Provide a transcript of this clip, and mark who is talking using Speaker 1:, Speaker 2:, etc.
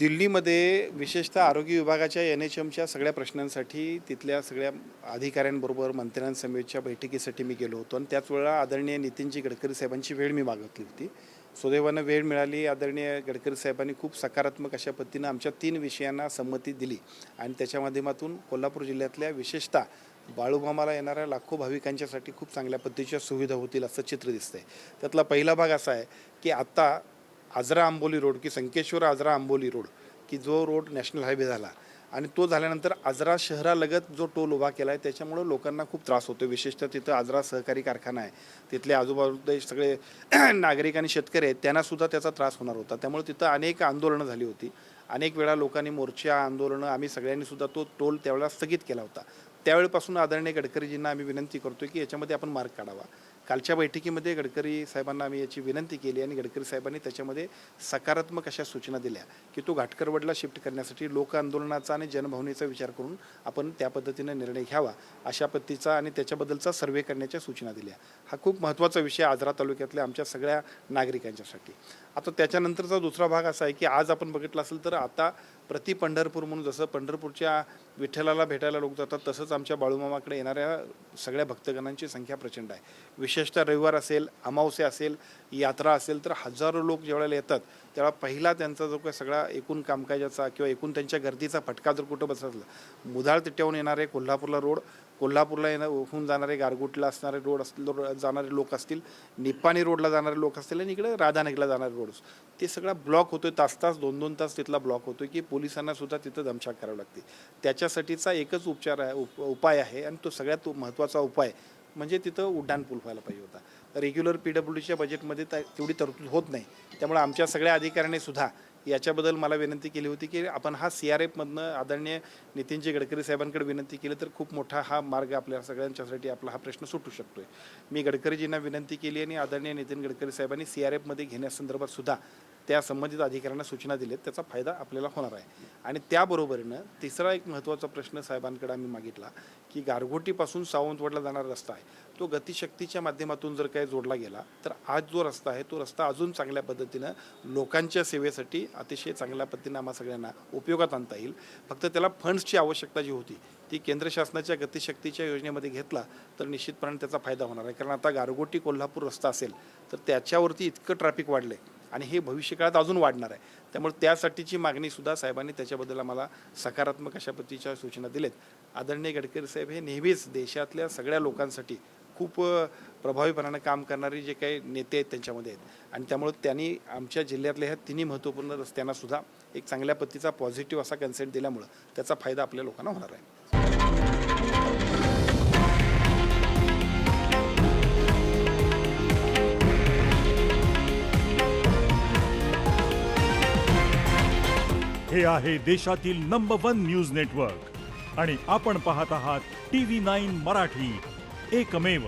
Speaker 1: दिल्लीमध्ये विशेषतः आरोग्य विभागाच्या NHMच्या सगळ्या प्रश्नांसाठी तिथल्या सगळ्या अधिकाऱ्यांबरोबर मंत्र्यांसमवेतच्या बैठकीसाठी मी गेलो होतो आणि त्याच वेळा आदरणीय नितीनजी गडकरी साहेबांची वेळ मी मागितली होती. सुदैवानं वेळ मिळाली. आदरणीय गडकरी साहेबांनी खूप सकारात्मक अशा पद्धतीनं आमच्या 3 विषयांना संमती दिली आणि त्याच्या माध्यमातून कोल्हापूर जिल्ह्यातल्या विशेषतः बाळूमामाला येणाऱ्या लाखो भाविकांच्यासाठी खूप चांगल्या पद्धतीच्या सुविधा होतील असं चित्र दिसतंय. त्यातला पहिला भाग असा आहे की आता आजरा आंबोली रोड की संकेश्वर आजरा आंबोली रोड की जो रोड नॅशनल हायवे झाला आणि तो झाल्यानंतर आजरा शहरालगत जो टोल उभा केला आहे त्याच्यामुळं लोकांना खूप त्रास होतो. विशेषतः तिथं आजरा सहकारी कारखाना आहे, तिथले आजूबाजूचे सगळे नागरिक आणि शेतकरी आहेत त्यांनासुद्धा त्याचा त्रास होणार होता. त्यामुळे तिथं अनेक आंदोलनं झाली होती. अनेक वेळा लोकांनी मोर्चा आंदोलनं आम्ही सगळ्यांनीसुद्धा तो टोल त्यावेळेला स्थगित केला होता. त्यावेळेपासून आदरणीय गडकरीजींना आम्ही विनंती करतो की याच्यामध्ये आपण मार्ग काढावा. कालच्या बैठकीमध्ये गडकरी साहेबांना आम्ही याची विनंती केली आणि गडकरी साहेबांनी त्याच्यामध्ये सकारात्मक अशा सूचना दिल्या की तो घाटकरवडला शिफ्ट करण्यासाठी लोक आंदोलनाचा आणि जनभावनेचा विचार करून आपण त्या पद्धतीने निर्णय घ्यावा अशा पद्धतीचा आणि त्याच्याबद्दलचा सर्वे करण्याच्या सूचना दिल्या. हा खूप महत्त्वाचा विषय आजरा तालुक्यातल्या आमच्या सगळ्या नागरिकांच्यासाठी. आता त्याच्यानंतरचा दुसरा भाग असा आहे की आज आपण बघितलं असेल तर आता प्रति पंढरपूर म्हणून जसं पंढरपूरच्या विठ्ठलाला भेटायला लोक जातात तसंच आमच्या बाळूमामाकडे येणाऱ्या सगळ्या भक्तगणांची संख्या प्रचंड आहे. विशेषतः रविवार असेल, अमावस्या असेल, यात्रा असेल तर हजारो लोक ज्यावेळेला येतात तेव्हा पहिला त्यांचा जो काही सगळा एकूण कामकाजाचा किंवा एकूण त्यांच्या गर्दीचा फटका जर कुठं बसला, मुधाळ तिट्याहून येणारे कोल्हापूरला रोड, कोल्हापूरला होऊन जाणारे गारगोटला असणारे रोड असतील जाणारे लोक असतील, निप्पाणी रोडला जाणारे लोक असतील आणि इकडे राधानगरला जाणारे रोड, ते सगळा ब्लॉक होतोय. तास 2-2 तास तिथला ब्लॉक होतोय की पोलिसांना सुद्धा तिथं दमछाक करावी लागते. त्याच्यासाठीचा एकच उपाय आहे आणि तो सगळ्यात महत्त्वाचा उपाय म्हणजे तिथं उड्डाणपूल व्हायला पाहिजे होता. रेग्युलर PWDच्या बजेटमध्ये तेवढी तरतूद होत नाही. त्यामुळे आमच्या सगळ्या अधिकाऱ्यांनी सुद्धा याच्याबद्दल मला विनंती केली होती की आपण हा CRFमधनं आदरणीय नितीनजी गडकरी साहेबांकडे विनंती केली तर खूप मोठा हा मार्ग आपल्या सगळ्यांच्यासाठी आपला हा प्रश्न सुटू शकतोय. मी गडकरीजींना विनंती केली आणि आदरणीय नितीन गडकरी साहेबांनी CRFमध्ये घेण्यासंदर्भात सुद्धा त्या संबंधित अधिकाऱ्यांना सूचना दिल्यात. त्याचा फायदा आपल्याला होणार आहे. आणि त्याबरोबरीनं तिसरा एक महत्त्वाचा प्रश्न साहेबांकडे आम्ही मागितला की गारगोटीपासून सावंतवाडला जाणारा रस्ता आहे तो गतिशक्तीच्या माध्यमातून जर काही जोडला गेला तर आज जो रस्ता आहे तो रस्ता अजून चांगल्या पद्धतीनं लोकांच्या सेवेसाठी अतिशय चांगल्या पद्धतीनं आम्हा सगळ्यांना उपयोगात आणता येईल. फक्त त्याला फंड्सची आवश्यकता जी होती ती केंद्र शासनाच्या गतिशक्तीच्या योजनेमध्ये घेतला तर निश्चितपणे त्याचा फायदा होणार आहे. कारण आता गारगोटी कोल्हापूर रस्ता असेल तर त्याच्यावरती इतकं ट्रॅफिक वाढलं आहे आणि हे भविष्यकाळात अजून वाढणार आहे. त्यामुळे त्यासाठीची मागणीसुद्धा साहेबांनी त्याच्याबद्दल आम्हाला सकारात्मक अशा पद्धतीच्या सूचना दिल्यात. आदरणीय गडकरी साहेब हे नेहमीच देशातल्या सगळ्या लोकांसाठी खूप प्रभावीपणानं काम करणारे जे काही नेते आहेत त्यांच्यामध्ये आहेत आणि त्यामुळे त्यांनी आमच्या जिल्ह्यातल्या ह्या तिन्ही महत्त्वपूर्ण रस्त्यांनासुद्धा एक चांगल्या पद्धतीचा पॉझिटिव्ह असा कन्सेंट दिल्यामुळं त्याचा फायदा आपल्या लोकांना होणार आहे.
Speaker 2: हे आहे देशातील नंबर 1 न्यूज नेटवर्क आणि आपण पाहत आहात TV9 मराठी, एकमेव.